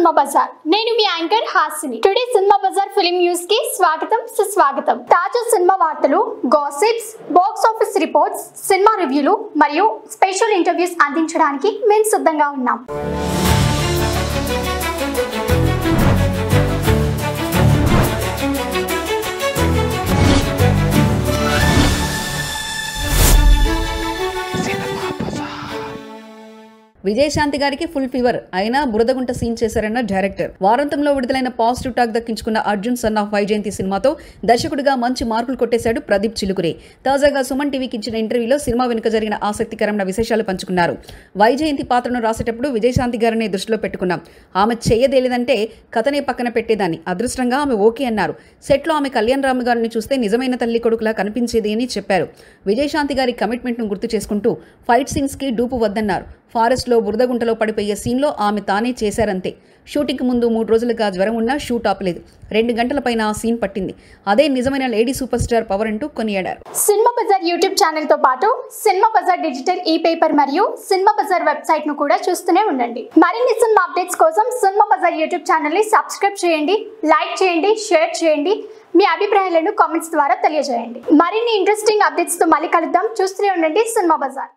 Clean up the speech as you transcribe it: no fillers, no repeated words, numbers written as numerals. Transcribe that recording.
Cinema bazaar. నేను మీ anchor Hasini. Today cinema bazaar film news కి స్వాగతం సుస్వాగతం. తాజా సినిమా వార్తలు, gossips, box office reports, cinema రివ్యూలు మరియు స్పెషల్ ఇంటర్వ్యూస్ అందించడానికి మేము సిద్ధంగా ఉన్నాం. విజయశాంతి గారికి ఫుల్ ఫీవర్ అయినా బురదగుంట సీన్ చేశారన్న డైరెక్టర్. వారాంతంలో విడుదలైన పాజిటివ్ టాక్ దక్కించుకున్న అర్జున్ సన్ ఆఫ్ వైజయంతి సినిమాతో దర్శకుడిగా మంచి మార్కులు కొట్టేశాడు ప్రదీప్ చిలుకురే. తాజాగా సుమన్ టీవీకి ఇచ్చిన ఇంటర్వ్యూలో సినిమా వెనుక జరిగిన ఆసక్తికరమైన విశేషాలు పంచుకున్నారు. వైజయంతి పాత్రను రాసేటప్పుడు విజయశాంతి గారిని దృష్టిలో పెట్టుకున్నాం. ఆమె చెయ్యదేలేదంటే కథనే పక్కన పెట్టేదాన్ని. అదృష్టంగా ఆమె ఓకే అన్నారు. సెట్లో ఆమె కళ్యాణ్ రామ్ గారిని చూస్తే నిజమైన తల్లి కొడుకులా కనిపించేది అని చెప్పారు. విజయశాంతి గారి కమిట్మెంట్ను గుర్తు చేసుకుంటూ ఫైట్ సీన్స్ కి డూపు వద్దన్నారు. ఫారెస్ట్లో బురదగుంటలో పడిపోయే సీన్లో ఆమె తానే చేశారంతే. షూటింగ్కి ముందు 3 రోజులుగా జ్వరం ఉన్నా షూట్ ఆపలేదు. 2 గంటల పైన ఆ సీన్ పట్టింది. అదే నిజమైన లేడీ సూపర్ స్టార్ పవర్ అంటూ కొనియాడారు. సినిమా బజార్ యూట్యూబ్ ఛానల్ తో పాటు సినిమా బజార్ డిజిటల్ ఈ పేపర్ మరియు సినిమా బజార్ వెబ్సైట్ ను కూడా చూస్తూనే ఉండండి. మరిన్ని సినిమా అప్డేట్స్ కోసం సినిమా బజార్ యూట్యూబ్ ఛానల్ ని సబ్స్క్రైబ్ చేయండి, లైక్ చేయండి, షేర్ చేయండి. మీ అభిప్రాయాలను కామెంట్స్ ద్వారా తెలియజేయండి. మరిన్ని ఇంట్రెస్టింగ్ అప్డేట్స్ తో మళ్ళీ కలుద్దాం. చూస్తూనే ఉండండి సినిమా బజార్.